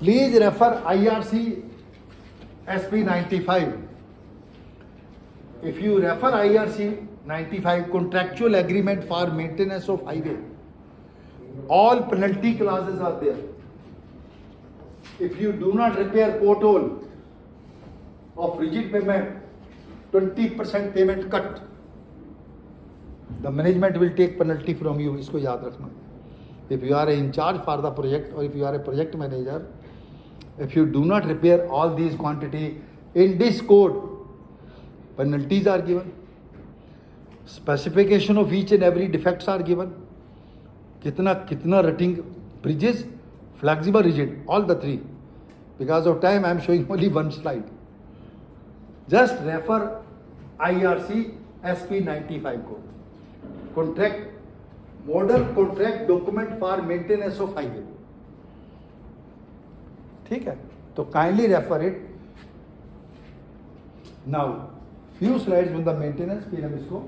Please refer IRC SP 95. If you refer IRC 95, contractual agreement for maintenance of highway, all penalty clauses are there. If you do not repair pothole of rigid payment, 20% payment cut. The management will take penalty from you. इसको याद रखना. If you are in charge for the project or if you are a project manager, if you do not repair all these quantity in this code, penalties are given. Specification of each and every defects are given. कितना rating bridges, flexible, rigid, all the three. Because of time, I am showing only one slide. Just refer IRC SP 95 code. Contract, model contract document for maintenance of highway. ठीक है, तो kindly refer it. Now, few slides on the maintenance, फिर हम इसको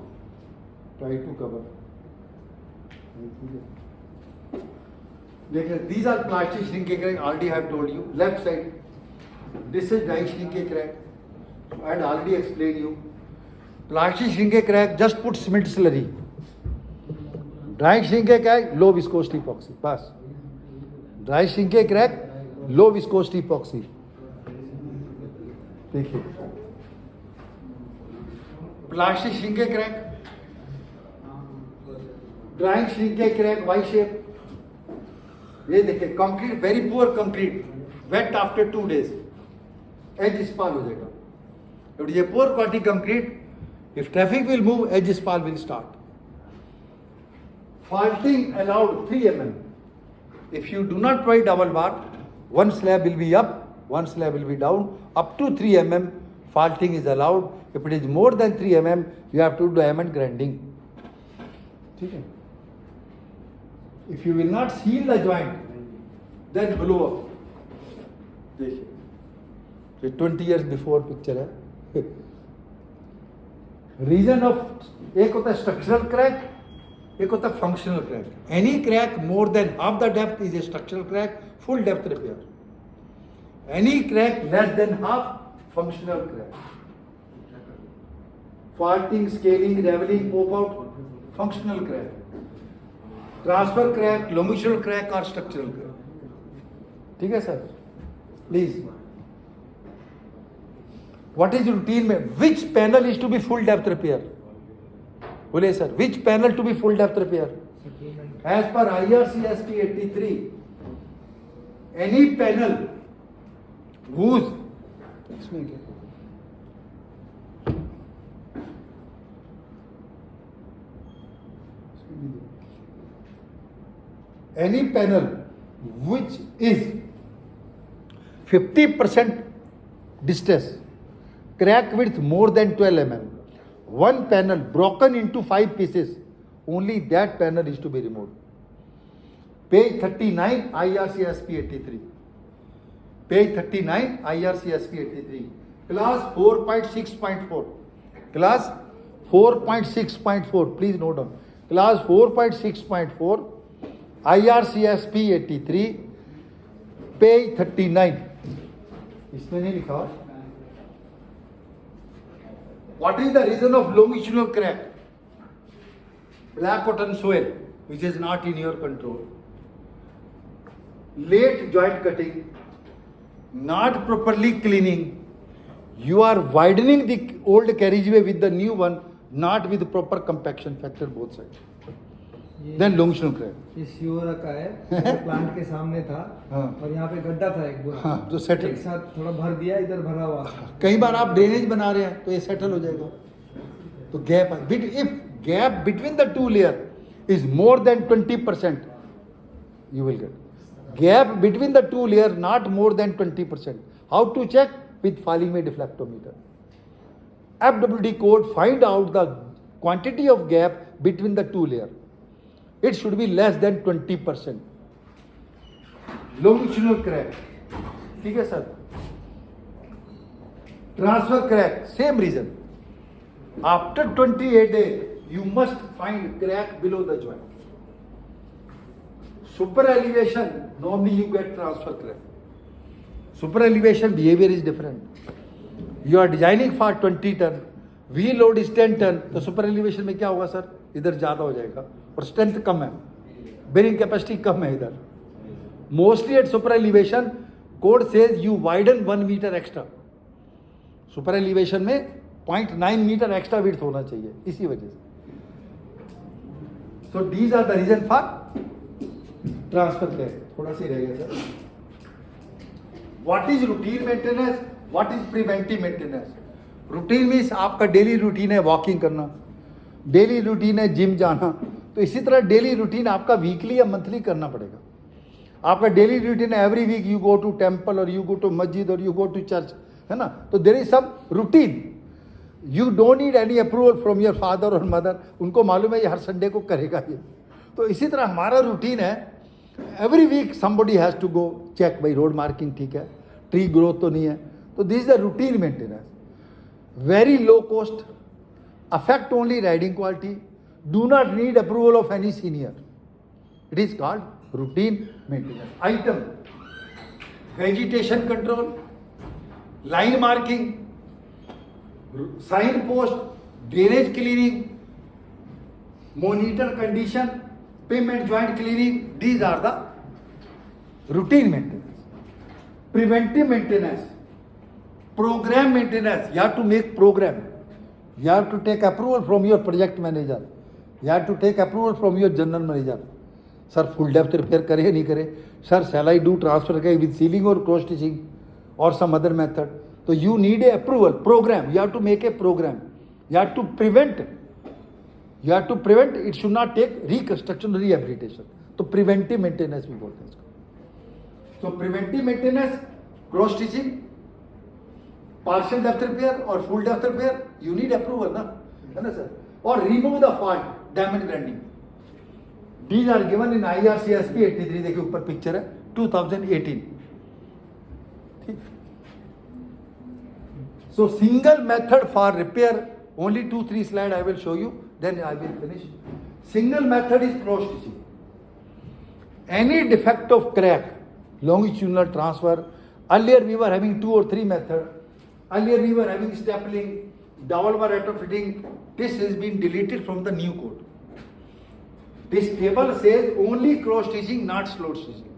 try to cover. These are plastic shrinkage crack. Already I have told you. Left side, this is dry shrinkage crack. I had already explained you. Plastic shrinkage crack, just put cement slurry. Dry shrinkage crack, low viscosity epoxy. Pass. Dry shrinkage crack, low viscosity epoxy. देखिए, plastic shrinkage crack, dry shrinkage crack, Y shape. ये देखिए, concrete very poor concrete, wet after 2 days, edge spall हो जाएगा. If it is a poor quality concrete, if traffic will move, edge spall will start. Faulting allowed 3 mm. If you do not provide double bar, one slab will be up, one slab will be down. Up to 3 mm, faulting is allowed. If it is more than 3 mm, you have to do diamond grinding. Okay. If you will not seal the joint, then blow up. देखिए, ये 20 years before picture है. Reason of, एक होता है structural crack, एक होता है functional crack. Any crack more than half the depth is a structural crack, full depth repair. Any crack less than half, functional crack. Faulting, scaling, ravelling, pop out, functional crack. Transfer crack, longitudinal crack और structural crack. ठीक है sir, please. What is routine में? Which panel is to be full depth repair? बोले sir, which panel to be full depth repair? As per IRC SP 83, any panel whose any panel which is 50% distress, crack width more than 12 mm, one panel broken into 5 pieces, only that panel is to be removed. Page 39 IRC SP 83. Page 39 IRC SP 83. Class 4.6.4. Class 4.6.4. Please note down. Class 4.6.4 IRC SP 83. Page 39. इसमें नहीं लिखा. What is the reason of longitudinal crack? Black cotton soil, which is not in your control. Late joint cutting, not properly cleaning. You are widening the old carriageway with the new one, not with proper compaction factor both sides. Then longitudinal crack. ये सियोरा का है, plant के सामने था. हाँ. और यहाँ पे गड्ढा था एक बुरा. हाँ, जो सेटल. एक साथ थोड़ा भर दिया, इधर भरा हुआ. कई बार आप ड्रेनेज बना रहे हैं तो ये सेटल हो जाएगा. तो gap, if gap between the two layer is more than 20%, you will get. Gap between the two layer not more than 20%. How to check? With Falling May deflectometer. FWD code, find out the quantity of gap between the two layer. It should be less than 20%. Longitudinal crack. ठीक है sir. Transfer crack, same reason. After 28 days, you must find crack below the joint. Super elevation, normally you get transfer crack. Super elevation behaviour is different. You are designing for 20 ton, wheel load is 10 ton, तो super elevation में क्या होगा sir, इधर ज़्यादा हो जाएगा और strength कम है, बेरिंग कैपेसिटी कम है इधर. Mostly at super elevation code says you widen 1 metre extra. Super elevation में 0.9 मीटर एक्स्ट्रा विड्थ होना चाहिए इसी वजह से. So these are the reason for transfer clear. थोड़ा सी रहेगा sir. What is routine maintenance, what is preventive maintenance. Routine means आपका डेली रूटीन है वॉकिंग करना, डेली रूटीन है जिम जाना, तो इसी तरह डेली रूटीन आपका वीकली या मंथली करना पड़ेगा. आपका डेली रूटीन है every week you go to temple और यू गो टू मस्जिद और यू गो टू चर्च, है ना, तो there is some routine. You don't need any approval from your father और मदर, उनको मालूम है ये हर संडे को करेगा ये. तो इसी तरह हमारा रूटीन है every week somebody has to go check, भाई रोड मार्किंग ठीक है, ट्री ग्रोथ तो नहीं है, तो this is the routine maintenance. Very low cost, affect only riding quality, do not need approval of any senior. It is called routine maintenance. Item: vegetation control, line marking, sign post, drainage cleaning, monitor condition, pin and joint cleaning. These are the routine maintenance. Preventive maintenance, program maintenance. You have to make program. You have to take approval from your project manager. You have to take approval from your general manager. Sir, full depth repair करे नहीं करे. Sir, shall I do transfer with sealing or cross stitching or some other method? So you need a approval program. You have to make a program. You have to prevent. You have to prevent. It should not take reconstruction, rehabilitation. तो preventive maintenance भी बोलते हैं इसको. So preventive maintenance, cross stitching, partial depth repair और full depth repair, you need approval ना, है ना sir. और remove the fault, damage grinding. These are given in IRC SP 83. देखिए ऊपर पिक्चर है 2018. ठीक. So single method for repair, only 2-3 slide I will show you, then I will finish. Single method is cross stitching. Any defect of crack, longitudinal transfer. Earlier we were having 2 or 3 methods. Earlier we were having stapling, dowel bar retrofitting. This has been deleted from the new code. This table says only cross stitching, not slot stitching.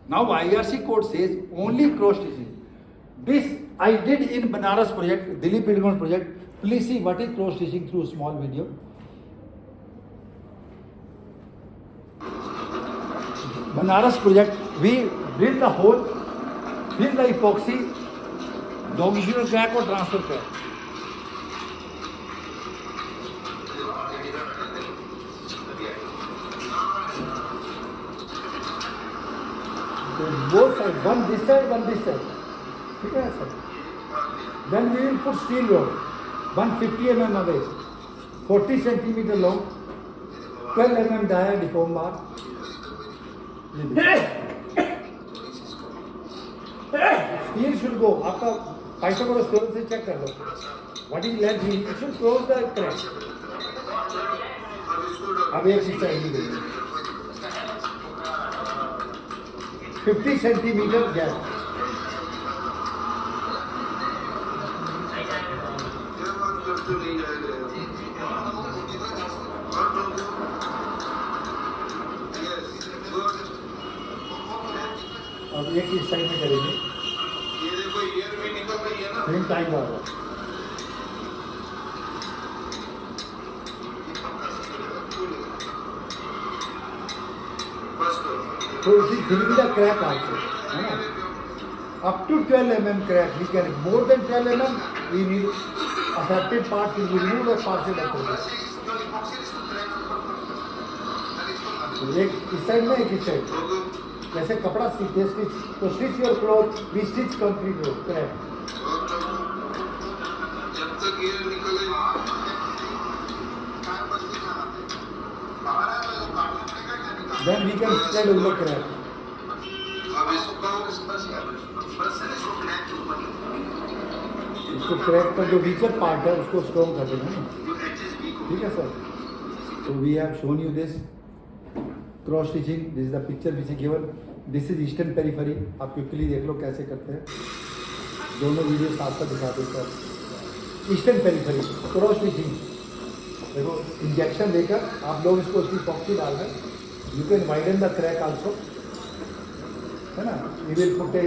Now IRC code says only cross stitching. This I did in Banaras project, Delhi Pilgrim project. Please see what is cross stitching through a small video. Banaras project, we drill the hole, fill the epoxy, longitudinal crack और transfer crack. So both sides, one this side, one this side. ठीक है sir. Then we will put steel rod, 150 mm away, 40 cm long, 12 mm dia deform bar. Steel should go. आपका Pythagoras theorem से check कर लो. What is length? It should close the crack. अब एक चीज चाहिए. 50 centimeter gap. अब एक इस साइड में करेंगे. सेम टाइम होगा. तो इसी दिलविदा क्रैक आल्सो, है ना, up to 12 mm crack. We can more than 12 mm. We need affected part to remove the partial approach. एक इस साइड में एक इस साइड. जैसे कपड़ा सीखते स्टिच, तो stitch your cloth, we stitch complete row crack. Then we can spread over crack. इसको क्रैक का जो वीकर पार्ट है उसको स्ट्रॉन्ग कर देना. ठीक है sir. So we have shown you this cross stitching. This is the picture which is given. This is eastern periphery, आप क्विकली देख लो कैसे करते हैं, दोनों वीडियो साथ साथ दिखा देते हैं। ईस्टर्न पेरिफेरी क्रॉस स्टिचिंग, देखो इंजेक्शन देकर आप लोग इसको उसकी पॉक्सी डाल दें, you can widen the crack also, है ना, you will put A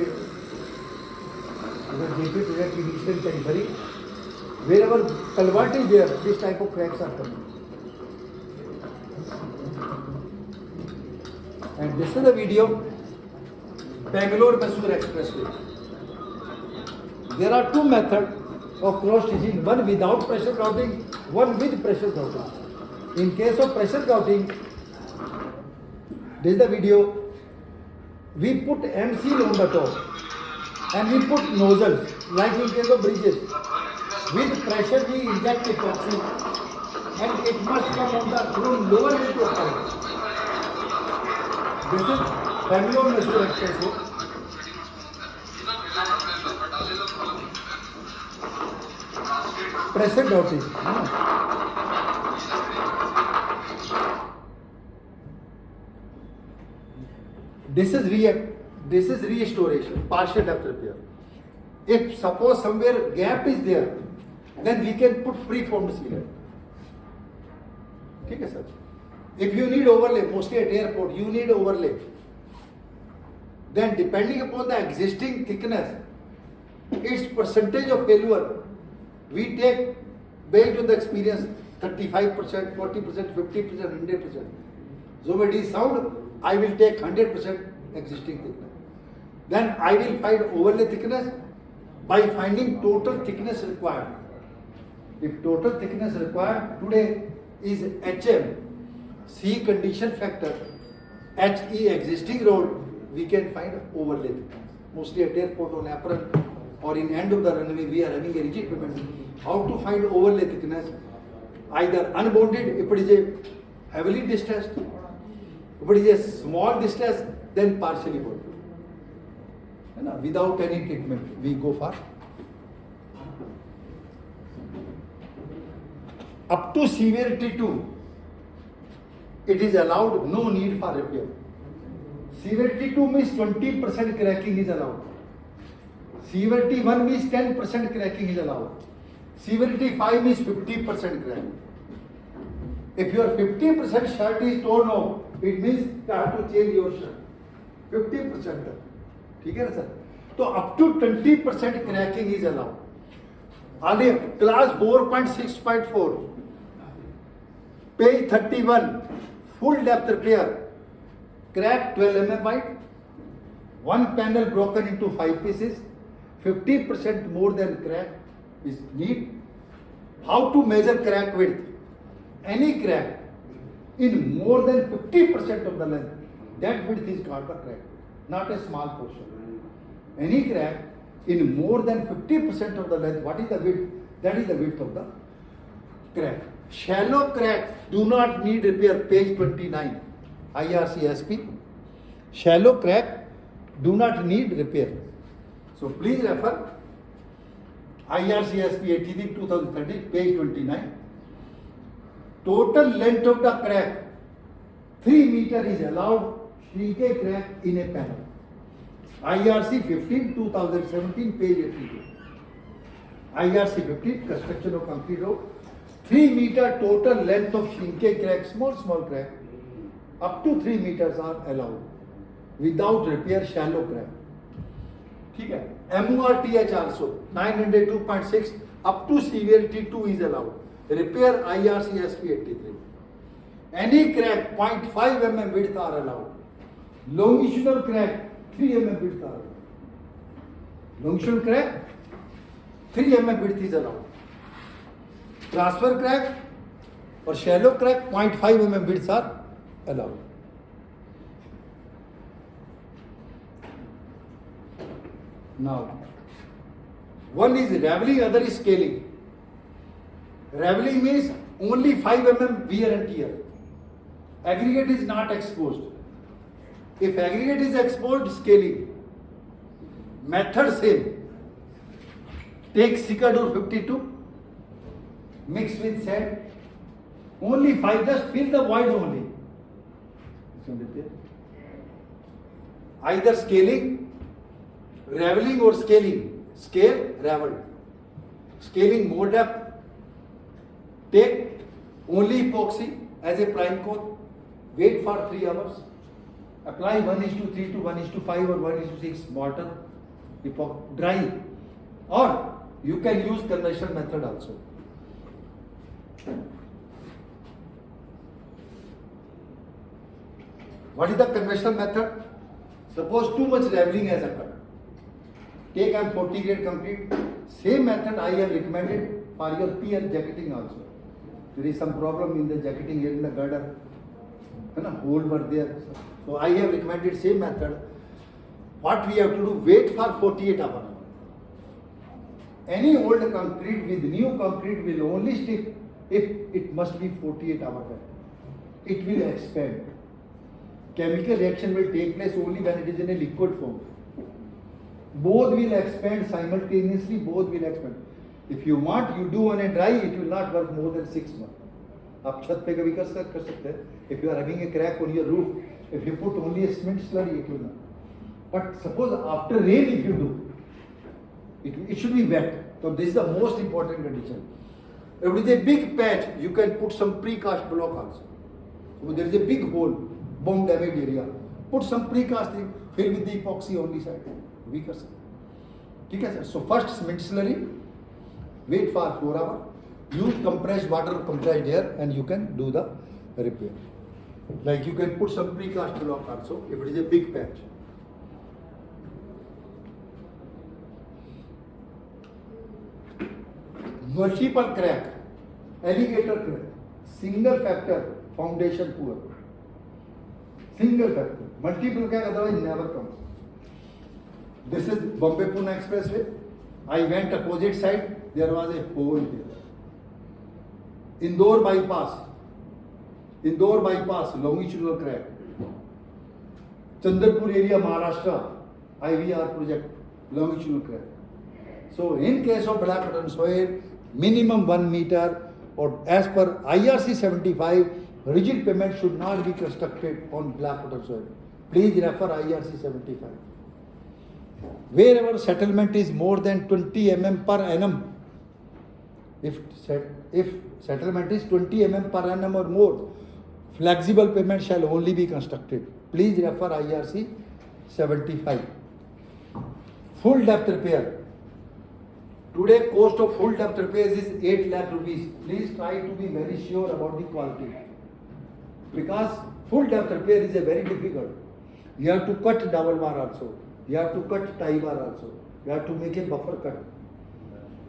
eastern periphery wherever culvert is there, this type of cracks are coming. And this is the video, Bangalore-Mysore Expressway. There are two methods of cross stitching, one without pressure grouting, one with pressure grouting. In case of pressure grouting, this is the video, we put end seal on the top and we put nozzles, like in case of bridges. With pressure we inject epoxy and it must come on the from lower end to upper end. This is Bangalore-Mysore Expressway. Pressure grouting. This is restoration, partial depth repair. If suppose somewhere gap is there, then we can put preformed sealer. ठीक है sir? If you need overlay, mostly at airport, you need overlay. Then depending upon the existing thickness, its percentage of failure, we take based on the experience 35%, 40%, 50%, 100%. So when it is sound, I will take 100% existing thickness. Then I will find overlay thickness by finding total thickness required. If total thickness required today is HM, C condition factor, HE existing road, we can find overlay thickness. Mostly at airport on apron or in end of the runway, we are having a rigid payment. How to find overlay thickness? Either unbonded, if it is a heavily distressed, if it is a small distress, then partially bonded. Without any treatment, we go for up to severity 2. It is allowed, no need for repair. Severity 2 means 20% cracking is allowed. Severity 1 means 10% cracking is allowed. Severity 5 means 50% crack. If your 50% shirt is torn off, it means you have to change your shirt. 50%. ठीक है ना sir? तो up to 20% cracking is allowed. आगे class 4.6.4, page 31, full depth repair, crack 12 mm wide, one panel broken into 5 pieces, 50% more than crack is need. How to measure crack width? Any crack in more than 50% of the length, that width is called the crack, not a small portion. Any crack in more than 50% of the length, what is the width? That is the width of the crack. Shallow crack do not need repair, page 29, IRCSP. Shallow crack do not need repair. So please refer IRCSP 83/2013, page 29. Total length of the crack 3 meter is allowed, shrinkage crack in a panel. IRC 15/2017, page 82. IRC 15, construction of concrete road, 3 meter total length of shrinkage crack, small crack, up to 3 meters are allowed. Without repair, shallow crack. ठीक है? MORTH also 902.6, up to severity 2 is allowed. Repair IRCSP 83. Any crack 0.5 mm width are allowed. Longitudinal crack 3 mm width are allowed. Longitudinal crack 3 mm width is allowed. Transfer crack or shallow crack 0.5 mm widths are allowed. Now, one is raveling, other is scaling. Raveling means only 5 mm wear and tear. Aggregate is not exposed. If aggregate is exposed, scaling. Method same. Take Sicador 52, mix with sand. Only 5, just fill the void only. either scaling, raveling or scaling. Scale, ravel. Scaling more depth. Take only epoxy as a prime coat. Wait for 3 hours. Apply 1:3 to 1:5 or 1:6 mortar. Dry. Or you can use conventional method also. What is the conventional method? Suppose too much raveling has occurred. Take M40 grade concrete. Same method I have recommended for your pier jacketing also. There is some problem in the jacketing here in the girder. Hole were there. So I have recommended same method. What we have to do, wait for 48 hours. Any old concrete with new concrete will only stick if it must be 48 hours. It will expand. Chemical reaction will take place only when it is in a liquid form. Both will expand simultaneously, both will expand. If you want, you do on a dry, it will not work more than 6 months. आप छत पे कभी कर सकते हैं. If you are having a crack on your roof, if you put only a cement slurry, it will not. But suppose after rain, if you do, it should be wet. So this is the most important condition. If it is a big patch, you can put some precast block also. So there is a big hole, bomb damaged area. Put some precast thing, fill with the epoxy on the side. We can say. Okay, sir. So first cement slurry, wait for 4 hours. Use compressed water, compressed air, and you can do the repair. Like you can put some precast block also if it is a big patch. Multiple crack, alligator crack, single factor, foundation poor. Single factor, multiple crack otherwise never comes. This is Bombay Pune Expressway. I went opposite side, there was a hole there. Indore bypass, longitudinal crack. Chandrapur area, Maharashtra, IVR project, longitudinal crack. So in case of black cotton soil, minimum 1 meter, or as per IRC 75, rigid pavement should not be constructed on black cotton soil. Please refer IRC 75. Wherever settlement is more than 20 mm per annum, if settlement is 20 mm per annum or more, flexible pavement shall only be constructed. Please refer IRC 75. Full depth repair. Today cost of full depth repairs is 8 lakh rupees. Please try to be very sure about the quality. Because full depth repair is a very difficult. You have to cut double bar also. You have to cut tie bar also. You have to make a buffer cut.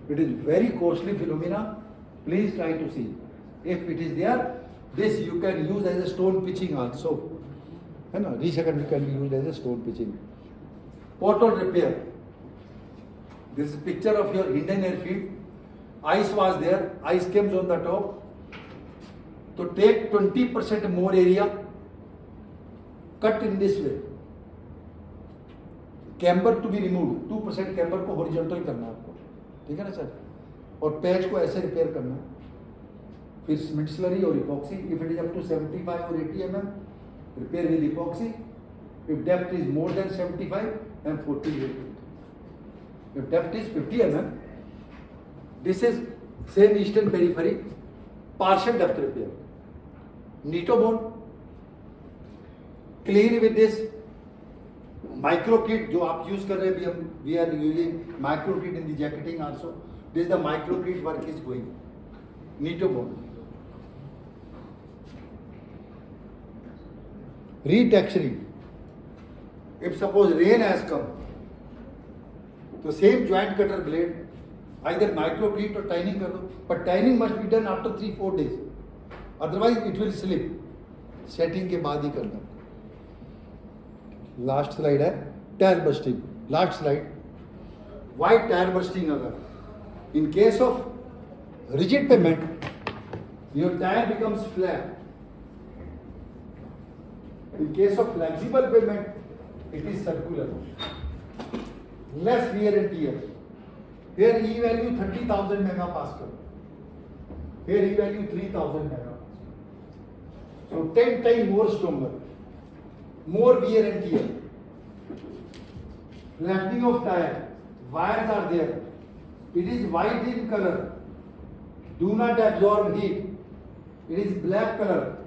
It is very costly phenomena. Please try to see. If it is there, this you can use as a stone pitching also. Resecond can be used as a stone pitching. Portal repair. This is a picture of your Indian airfield. Ice was there. Ice came on the top. So take 20% more area. Cut in this way. Camber to be removed. 2% camber को horizontal करना है आपको. ठीक है ना sir? और patch को ऐसे रिपेयर करना है. फिर सीमेंट स्लरी और epoxy. If it is up to 75 or 80 mm, repair with epoxy. If depth is more than 75, then 40 mm. If depth is 50 mm, this is same eastern periphery, partial depth repair. Neato bone, clean with this micro kit जो आप use कर रहे हैं. We are using micro kit in the jacketing also. This is the micro kit work is going. Neato bone. Retexturing. If suppose rain has come, तो same joint cutter blade either microcleat और tining कर दो. But tining must be done after 3-4 days, otherwise it will slip. Setting के बाद ही करना. Last slide है tyre bursting. Last slide. Why tyre bursting? अगर in case of rigid pavement your tyre becomes flat. In case of flexible pavement it is circular. Less wear and tear. Here E value 30,000 megapascal. Here E value 3,000 megapascal. So 10 times more stronger. More wear and tear. Flattening of tire. Wires are there. It is white in color. Do not absorb heat. It is black color.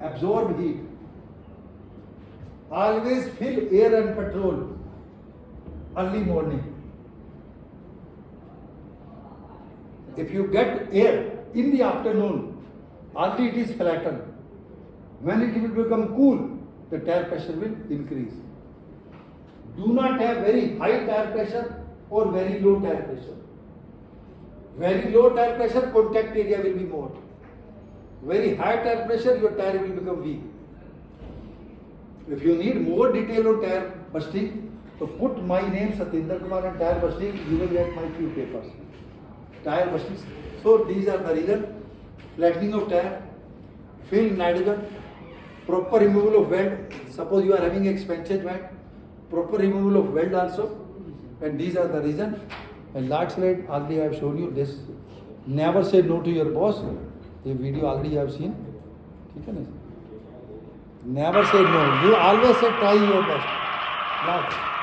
Absorb heat. Always fill air and petrol early morning. If you get air in the afternoon, already it is flattened. When it will become cool, the tire pressure will increase. Do not have very high tire pressure or very low tire pressure. Very low tire pressure, contact area will be more. Very high tire pressure, your tire will become weak. If you need more detail on tire busting, so put my name Satyendra Kumar and tire busting, you will get my few papers. Tire busting. So these are the reason. Flattening of tire, fill nitrogen, proper removal of weld. Suppose you are having expensive weld, proper removal of weld also. And these are the reason. And last slide, already I have shown you this. Never say no to your boss. The video already you have seen. ठीक है ना? Never say no. You always say try your best. Right.